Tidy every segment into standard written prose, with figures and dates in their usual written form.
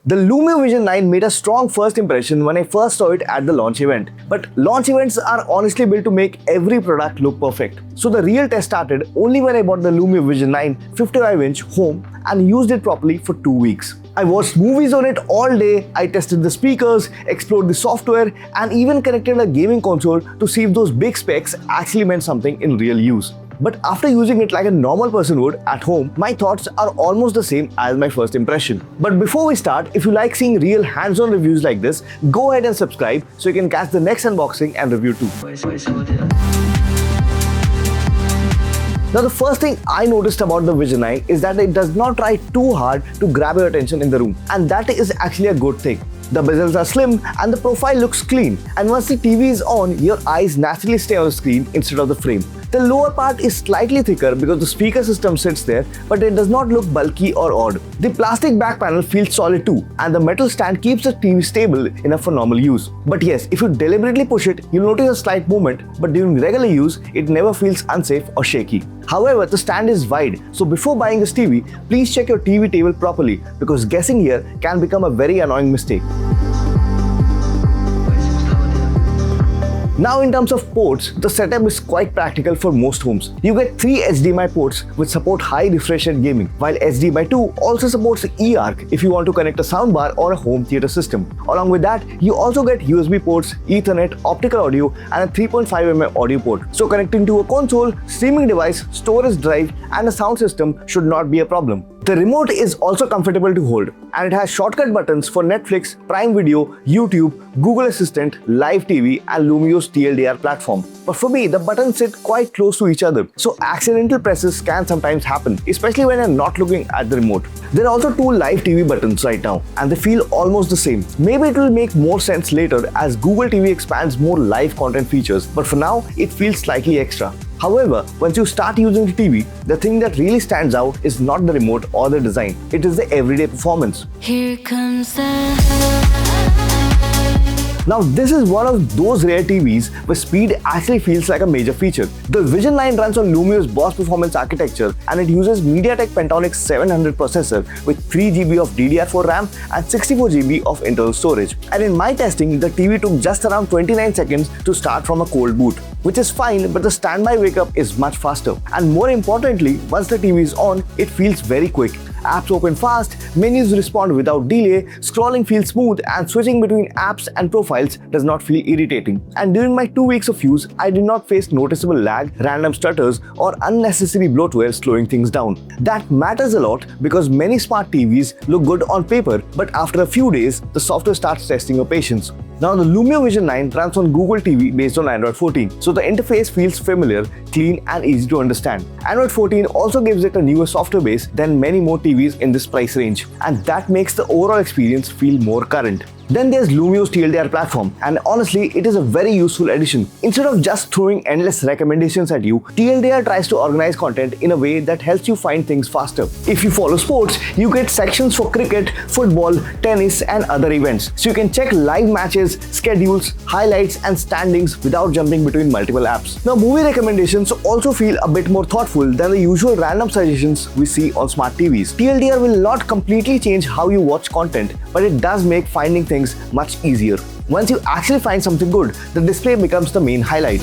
The Lumio Vision 9 made a strong first impression when I first saw it at the launch event. But launch events are honestly built to make every product look perfect. So the real test started only when I bought the Lumio Vision 9 55-inch home and used it properly for 2 weeks. I watched movies on it all day, I tested the speakers, explored the software, and even connected a gaming console to see if those big specs actually meant something in real use. But after using it like a normal person would at home, my thoughts are almost the same as my first impression. But before we start, if you like seeing real hands-on reviews like this, go ahead and subscribe so you can catch the next unboxing and review too. Now the first thing I noticed about the Vision 9 is that it does not try too hard to grab your attention in the room, and that is actually a good thing. The bezels are slim and the profile looks clean, and once the TV is on, your eyes naturally stay on the screen instead of the frame. The lower part is slightly thicker because the speaker system sits there, but it does not look bulky or odd. The plastic back panel feels solid too, and the metal stand keeps the TV stable enough for normal use. But yes, if you deliberately push it, you'll notice a slight movement, but during regular use, it never feels unsafe or shaky. However, the stand is wide, so before buying this TV, please check your TV table properly because guessing here can become a very annoying mistake. Now in terms of ports, the setup is quite practical for most homes. You get 3 HDMI ports which support high refresh rate gaming, while HDMI2 also supports eARC if you want to connect a soundbar or a home theater system. Along with that, you also get USB ports, Ethernet, optical audio, and a 3.5mm audio port. So connecting to a console, streaming device, storage drive, and a sound system should not be a problem. The remote is also comfortable to hold, and it has shortcut buttons for Netflix, Prime Video, YouTube, Google Assistant, Live TV, and Lumio's TLDR platform. But for me, the buttons sit quite close to each other, so accidental presses can sometimes happen, especially when you're not looking at the remote. There are also 2 Live TV buttons right now, and they feel almost the same. Maybe it will make more sense later as Google TV expands more live content features, but for now, it feels slightly extra. However, once you start using the TV, the thing that really stands out is not the remote or the design. It is the everyday performance. Here comes the... Now this is one of those rare TVs where speed actually feels like a major feature. The Vision 9 runs on Lumio's Boss Performance architecture, and it uses MediaTek Pentatonix 700 processor with 3GB of DDR4 RAM and 64GB of internal storage. And in my testing, the TV took just around 29 seconds to start from a cold boot, which is fine, but the standby wake up is much faster. And more importantly, once the TV is on, it feels very quick. Apps open fast, menus respond without delay, scrolling feels smooth, and switching between apps and profiles does not feel irritating. And during my 2 weeks of use, I did not face noticeable lag, random stutters, or unnecessary bloatware slowing things down. That matters a lot because many smart TVs look good on paper, but after a few days, the software starts testing your patience. Now the Lumio Vision 9 runs on Google TV based on Android 14, so the interface feels familiar, clean, and easy to understand. Android 14 also gives it a newer software base than many more TVs in this price range, and that makes the overall experience feel more current. Then there's Lumio's TLDR platform, and honestly, it is a very useful addition. Instead of just throwing endless recommendations at you, TLDR tries to organize content in a way that helps you find things faster. If you follow sports, you get sections for cricket, football, tennis, and other events, so you can check live matches, schedules, highlights, and standings without jumping between multiple apps. Now, movie recommendations also feel a bit more thoughtful than the usual random suggestions we see on smart TVs. TLDR will not completely change how you watch content, but it does make finding things much easier. Once you actually find something good, the display becomes the main highlight.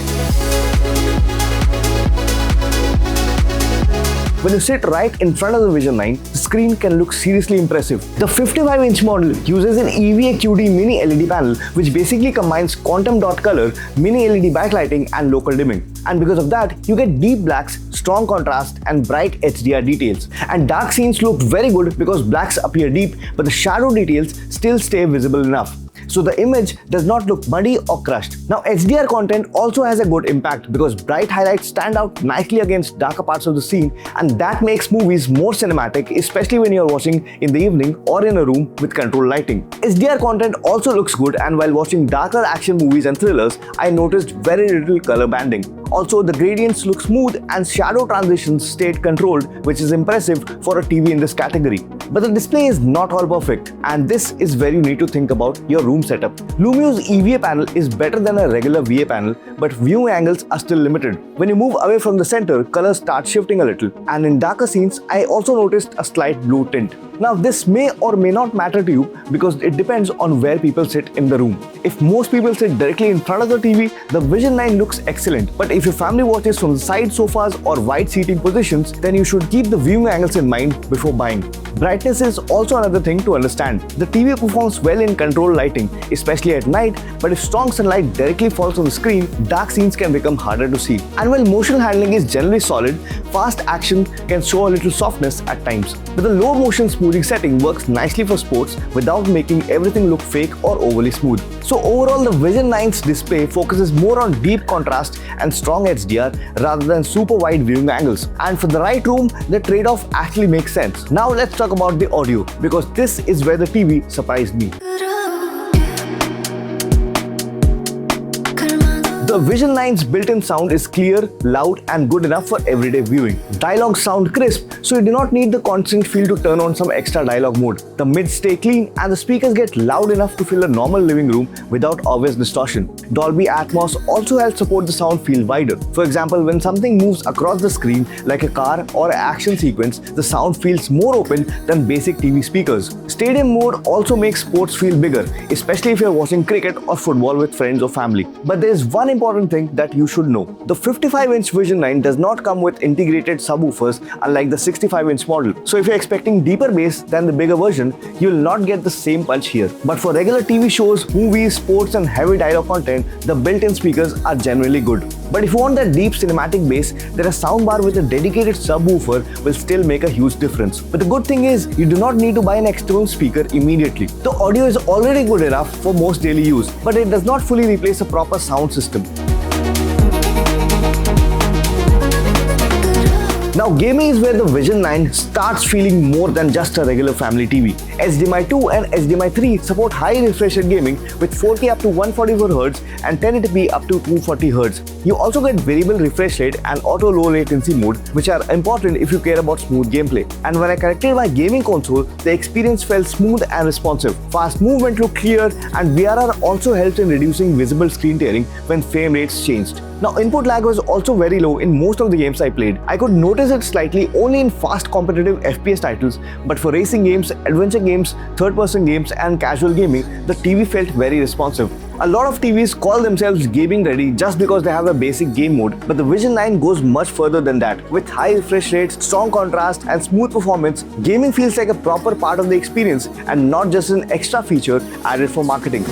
When you sit right in front of the Vision 9, the screen can look seriously impressive. The 55-inch model uses an EVA QD mini LED panel, which basically combines quantum dot color, mini LED backlighting, and local dimming. And because of that, you get deep blacks, strong contrast, and bright HDR details. And dark scenes look very good because blacks appear deep, but the shadow details still stay visible enough, so the image does not look muddy or crushed. Now HDR content also has a good impact because bright highlights stand out nicely against darker parts of the scene, and that makes movies more cinematic, especially when you're watching in the evening or in a room with controlled lighting. HDR content also looks good, and while watching darker action movies and thrillers, I noticed very little color banding. Also, the gradients look smooth and shadow transitions stayed controlled, which is impressive for a TV in this category. But the display is not all perfect, and this is where you need to think about your room setup. Lumio's EVA panel is better than a regular VA panel, but viewing angles are still limited. When you move away from the center, colors start shifting a little, and in darker scenes, I also noticed a slight blue tint. Now, this may or may not matter to you because it depends on where people sit in the room. If most people sit directly in front of the TV, the Vision 9 looks excellent. But if your family watches from the side sofas or wide seating positions, then you should keep the viewing angles in mind before buying. Brightness is also another thing to understand. The TV performs well in controlled lighting, especially at night, but if strong sunlight directly falls on the screen, dark scenes can become harder to see. And while motion handling is generally solid, fast action can show a little softness at times. But the low motion smoothing setting works nicely for sports without making everything look fake or overly smooth. So overall, the Vision 9's display focuses more on deep contrast and strong HDR rather than super wide viewing angles. And for the right room, the trade-off actually makes sense. Now let's talk about the audio, because this is where the TV surprised me. The Vision 9's built-in sound is clear, loud and good enough for everyday viewing. Dialogues sound crisp, so you do not need the constant feel to turn on some extra dialogue mode. The mids stay clean and the speakers get loud enough to fill a normal living room without obvious distortion. Dolby Atmos also helps support the sound feel wider. For example, when something moves across the screen like a car or an action sequence, the sound feels more open than basic TV speakers. Stadium mode also makes sports feel bigger, especially if you're watching cricket or football with friends or family. But there is one important thing that you should know. The 55-inch Vision 9 does not come with integrated subwoofers unlike the 65-inch model. So if you're expecting deeper bass than the bigger version, you will not get the same punch here. But for regular TV shows, movies, sports and heavy dialogue content, the built-in speakers are generally good. But if you want that deep cinematic bass, then a soundbar with a dedicated subwoofer will still make a huge difference. But the good thing is, you do not need to buy an external speaker immediately. The audio is already good enough for most daily use, but it does not fully replace a proper sound system. Now, gaming is where the Vision 9 starts feeling more than just a regular family TV. HDMI 2 and HDMI 3 support high refresh rate gaming with 4K up to 144Hz and 1080p up to 240Hz. You also get variable refresh rate and auto low latency mode, which are important if you care about smooth gameplay. And when I connected my gaming console, the experience felt smooth and responsive. Fast movement looked clear, and VRR also helped in reducing visible screen tearing when frame rates changed. Now, input lag was also very low in most of the games I played. I could notice it slightly only in fast competitive FPS titles, but for racing games, adventure games, third-person games and casual gaming, the TV felt very responsive. A lot of TVs call themselves gaming ready just because they have a basic game mode, but the Vision 9 goes much further than that. With high refresh rates, strong contrast and smooth performance, gaming feels like a proper part of the experience and not just an extra feature added for marketing.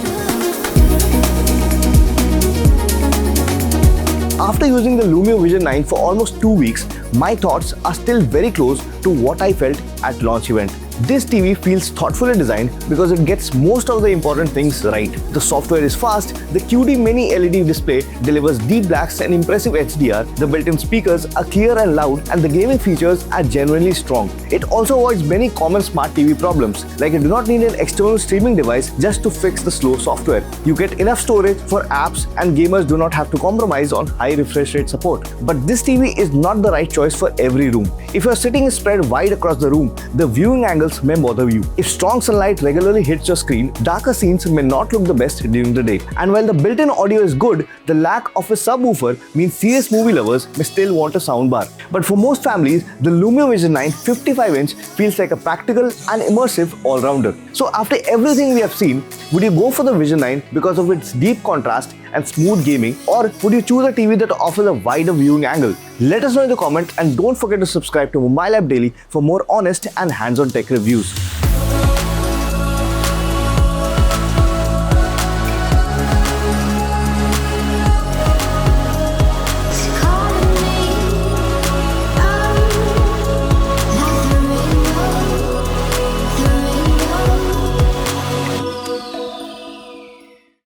After using the Lumio Vision 9 for almost 2 weeks, my thoughts are still very close to what I felt at launch event. This TV feels thoughtfully designed because it gets most of the important things right. The software is fast, the QD mini LED display delivers deep blacks and impressive HDR, the built-in speakers are clear and loud, and the gaming features are genuinely strong. It also avoids many common smart TV problems, like you do not need an external streaming device just to fix the slow software. You get enough storage for apps, and gamers do not have to compromise on high refresh rate support. But this TV is not the right choice for every room. If your sitting is spread wide across the room, the viewing angles may bother you. If strong sunlight regularly hits your screen, darker scenes may not look the best during the day. And while the built-in audio is good, the lack of a subwoofer means serious movie lovers may still want a soundbar. But for most families, the Lumio Vision 9 55-inch feels like a practical and immersive all-rounder. So after everything we have seen, would you go for the Vision 9 because of its deep contrast and smooth gaming, or would you choose a TV that offers a wider viewing angle? Let us know in the comments, and don't forget to subscribe to Mobile App Daily for more honest and hands-on tech reviews.